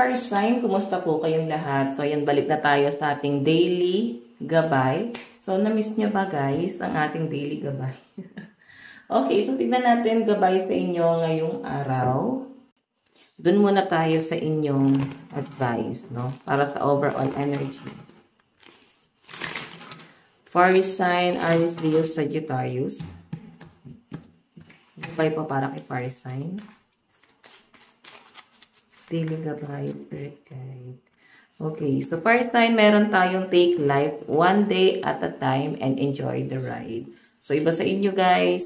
fire sign, kumusta po kayong lahat? So, ayan, balik na tayo sa ating daily gabay. So, na-miss nyo ba guys ang ating daily gabay? Okay, so tignan natin gabay sa inyo ngayong araw. Doon muna tayo sa inyong advice, no? Para sa overall energy. Fire sign, Aries, Leo, Sagittarius. Gabay pa para kay fire sign. Daily gabay, spirit guide. Okay, so fire sign, meron tayong take life one day at a time and enjoy the ride. So, iba sa inyo guys,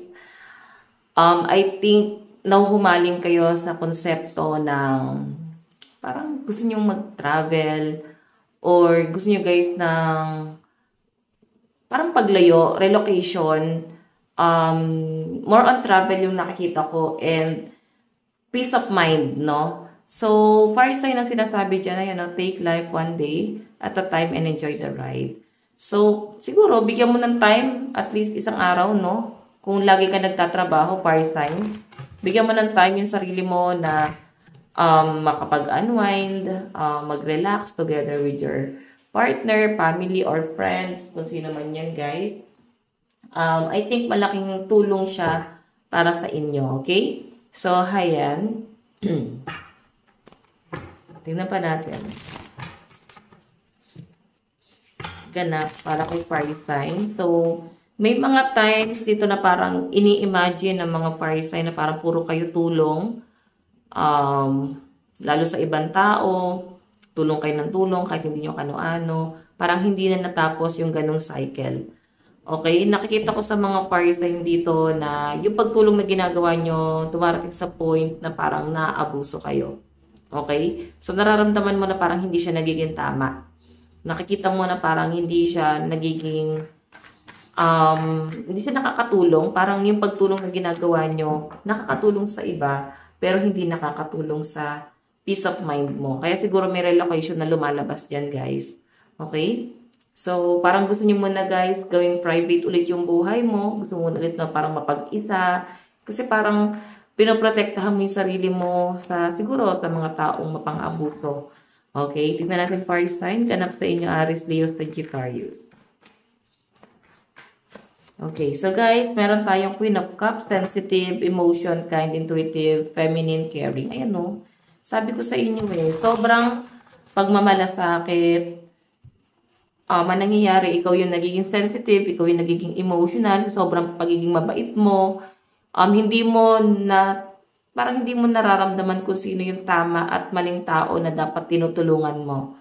I think nahuhumaling kayo sa konsepto ng parang gusto nyo mag-travel or gusto nyo guys ng parang paglayo, relocation, more on travel yung nakikita ko and peace of mind, no? So, fire sign ang sinasabi dyan, you know, take life one day at a time and enjoy the ride. So, siguro, bigyan mo ng time, at least isang araw, no? Kung lagi ka nagtatrabaho, fire sign, bigyan mo ng time yung sarili mo na makapag-unwind, mag-relax together with your partner, family, or friends, kung sino man yan, guys. I think malaking tulong siya para sa inyo, okay? So, hayan. Tingnan pa natin. Ganap para kay fire sign. So, may mga times dito na parang ini-imagine ng mga fire sign na parang puro kayo tulong. Lalo sa ibang tao, tulong kayo ng tulong kahit hindi nyo kano-ano. Parang hindi na natapos yung ganong cycle. Okay? Nakikita ko sa mga fire sign dito na yung pagtulong na ginagawa nyo, dumarating sa point na parang naaabuso kayo. Okay? So, nararamdaman mo na parang hindi siya nagiging tama. Nakikita mo na parang hindi siya nagiging, hindi siya nakakatulong. Parang yung pagtulong na ginagawa nyo, nakakatulong sa iba, pero hindi nakakatulong sa peace of mind mo. Kaya siguro may relocation na lumalabas dyan, guys. Okay? So, parang gusto nyo muna, guys, gawing private ulit yung buhay mo. Gusto mo ulit na parang mapag-isa. Kasi parang pinoprotektahan mo yung sarili mo sa, siguro, sa mga taong mapang-abuso. Okay? Tignan natin fire sign. Ganap sa inyo, Aries, Leo, Sagittarius. Okay. So, guys, meron tayong Queen of Cups, sensitive, emotion, kind, intuitive, feminine, caring. Ayan, no? Sabi ko sa inyo, sobrang pagmamalasakit, nangyayari, ikaw yung nagiging sensitive, ikaw yung nagiging emotional, sobrang pagiging mabait mo, hindi mo na, parang hindi mo nararamdaman kung sino yung tama at maling tao na dapat tinutulungan mo.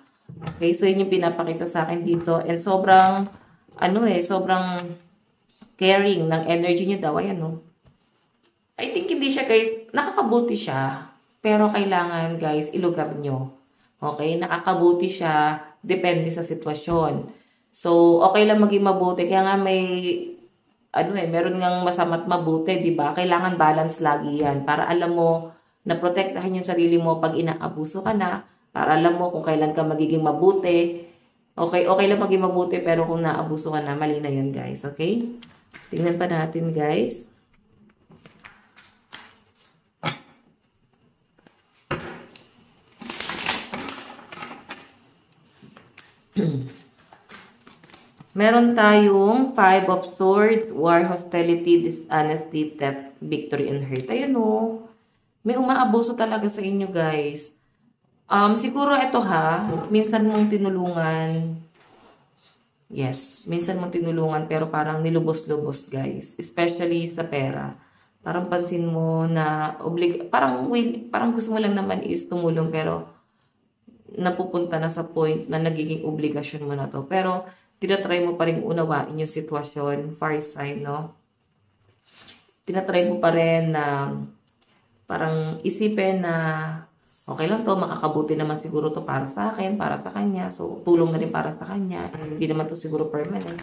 Okay, so yun yung pinapakita sa akin dito. And sobrang, sobrang caring ng energy niyo daw. Ayan, no? I think hindi siya, guys, nakakabuti siya. Pero kailangan, guys, ilugar nyo. Okay, nakakabuti siya, depende sa sitwasyon. So, okay lang maging mabuti. Kaya nga may meron ngang masama't mabuti, di ba? Kailangan balance lagi yan. Para alam mo na protektahan yung sarili mo pag inaabuso ka na. Para alam mo kung kailan ka magiging mabuti. Okay lang maging mabuti, pero kung naabuso ka na, mali na yun, guys. Okay? Tingnan pa natin, guys. Meron tayong 5 of Swords, War, Hostility, Dishonesty, Theft, Victory, and Hurt. Ayan o. May umaabuso talaga sa inyo, guys. Siguro ito minsan mong tinulungan. Yes, minsan mong tinulungan pero parang nilubos-lubos, guys. Especially sa pera. Parang pansin mo na parang gusto mo lang naman is tumulong pero napupunta na sa point na nagiging obligasyon mo na to. Pero tinatry mo pa rin unawain yung sitwasyon, fire sign, no? Tinatry mo pa rin na parang isipin na okay lang to, makakabuti naman siguro to para sa akin, para sa kanya. So, tulong na rin para sa kanya. Hindi naman to siguro permanent.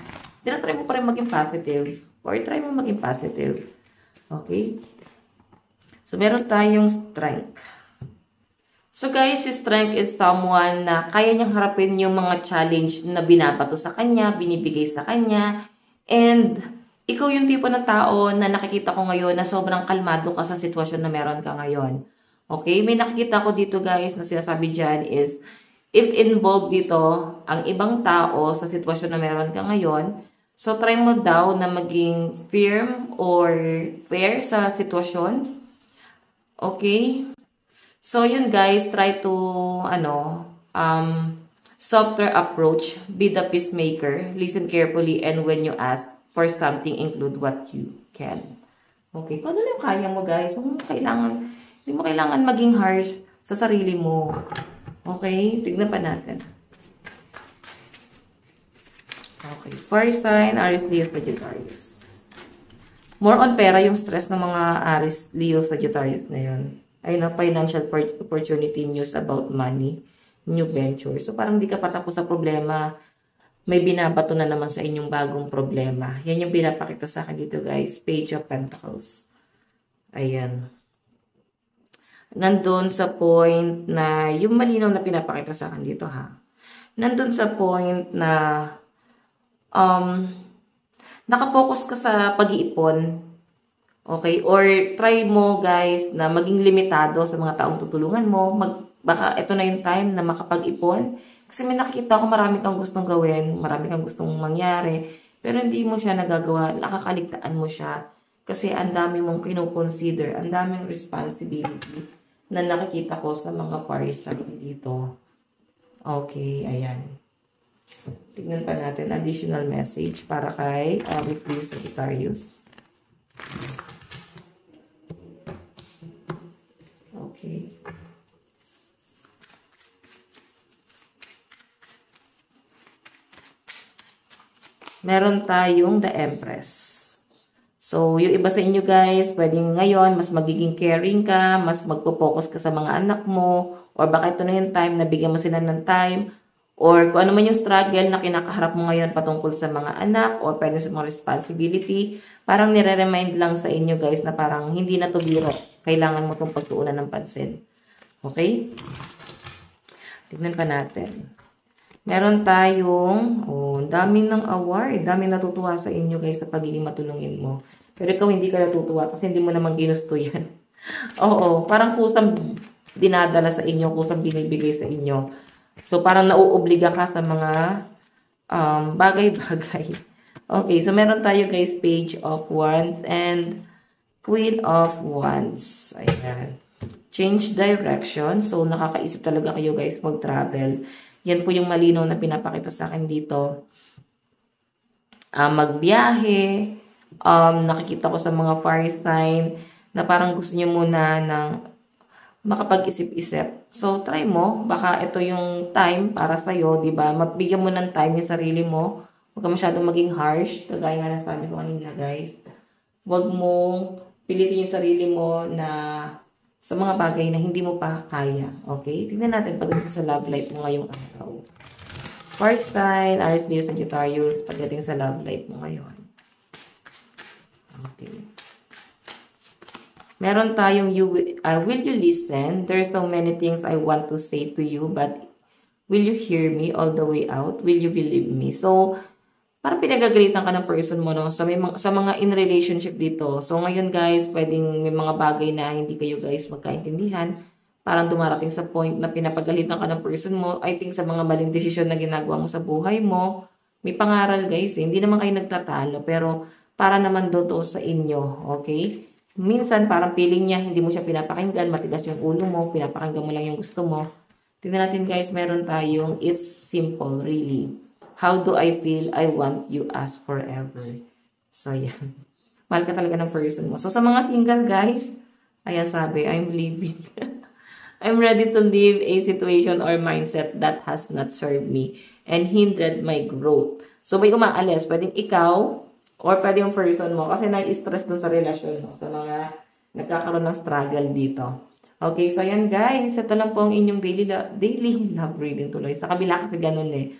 Tinatry mo pa rin maging positive or try mo maging positive. Okay? So, meron tayong strength. So guys, si strength is someone na kaya niyang harapin yung mga challenge na binabato sa kanya, binibigay sa kanya. And ikaw yung tipo ng tao na nakikita ko ngayon na sobrang kalmado ka sa sitwasyon na meron ka ngayon. Okay? May nakikita ko dito guys na sinasabi dyan is, if involved dito ang ibang tao sa sitwasyon na meron ka ngayon, so try mo daw na maging firm or fair sa sitwasyon. Okay? So yun guys, try to, softer approach, be the peacemaker, listen carefully, and when you ask for something, include what you can. Okay, kung ano lang kaya mo guys, hindi mo kailangan maging harsh sa sarili mo. Okay, tignan pa natin. Okay, fire sign, Aries, Leo, Sagittarius. More on pera yung stress ng mga Aries, Leo, Sagittarius na yun. Ayun, financial opportunity, news about money, new venture. So, parang di ka pa tapos sa problema. May binabato na naman sa inyong bagong problema. Yan yung pinapakita sa akin dito, guys. Page of Pentacles. Ayan. Nandun sa point na, yung malinaw na pinapakita sa akin dito, ha. Nandun sa point na, nakapokus ka sa pag-iipon. Okay? Or try mo, guys, na maging limitado sa mga taong tutulungan mo. Baka ito na yung time na makapag-ipon. Kasi may nakikita ko marami kang gustong gawin, marami kang gustong mangyari, pero hindi mo siya nagagawa, nakakaligtaan mo siya. Kasi ang dami mong kinoconsider, ang daming responsibility na nakikita ko sa mga fire sign dito. Okay, ayan. Tignan pa natin, additional message para kay Aries, Leo, Sagittarius. Okay. Meron tayong the Empress. So, yung iba sa inyo guys, pwedeng ngayon, mas magiging caring ka, mas magpo-focus ka sa mga anak mo, or baka ito na yung time na bigyan mo sila ng time, or kung ano man yung struggle na kinakaharap mo ngayon patungkol sa mga anak, or pwede sa mga responsibility, parang nire-remind lang sa inyo guys na parang hindi na to biro. Kailangan mo itong pagtuunan ng pansin. Okay? Tignan pa natin. Meron tayong, daming ng award. Daming natutuwa sa inyo guys sa pagiging matulungin mo. Pero ikaw hindi ka natutuwa kasi hindi mo naman ginusto yan. Oo, parang kusang dinadala sa inyo, kusang binibigay sa inyo. So parang nauobliga ka sa mga bagay-bagay. Okay, so meron tayo guys Page of Wands and Queen of Wands. Ayan. Change direction. So nakakaisip talaga kayo guys mag-travel. Yan po yung malinaw na pinapakita sa akin dito. Magbiyahe. Nakikita ko sa mga fire sign na parang gusto nyo muna ng makapag-isip-isip. So, try mo. Baka ito yung time para sa'yo, diba? Mabigyan mo ng time yung sarili mo. Huwag ka masyadong maging harsh. Kagaya nga na sabi ko kanina, guys. Huwag mong pilitin yung sarili mo na sa mga bagay na hindi mo pa kaya. Okay? Tingnan natin pagdating sa love life mo ngayong araw. Fire sign, Aries, Leo, Sagittarius, pagdating sa love life mo ngayon. Okay. Meron tayong will you listen? There's so many things I want to say to you, but will you hear me all the way out? Will you believe me? So, parang pinagagalitan ka ng person mo, no? Sa mga in relationship dito. So, ngayon guys, pwedeng may mga bagay na hindi kayo guys magkaintindihan. Parang dumarating sa point na pinapagalitan ka ng person mo. I think sa mga maling desisyon na ginagawa mo sa buhay mo. May pangaral guys, eh. Hindi naman kayo nagtatalo. Pero, para naman to sa inyo. Okay? Minsan, parang feeling niya, hindi mo siya pinapakinggan. Matigas yung ulo mo. Pinapakinggan mo lang yung gusto mo. Tingnan natin guys, meron tayong it's simple, really. How do I feel? I want you as forever. So, yan. Mahal ka talaga ng person mo. So, sa mga single guys, ayan sabi, I'm leaving. I'm ready to leave a situation or mindset that has not served me and hindered my growth. So, may umaalis. Pwedeng ikaw or pwede yung person mo kasi na-stress dun sa relasyon mo. Sa mga nagkakaroon ng struggle dito. Okay, so ayan guys. Ito lang po ang inyong daily love reading tuloy. Sa kabila kasi ganun eh.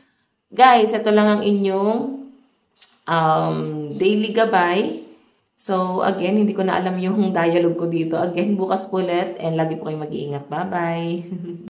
Guys, ito lang ang inyong daily gabay. So, again, hindi ko na alam yung dialogue ko dito. Again, bukas ulit and lagi po kayong mag-iingat. Bye-bye!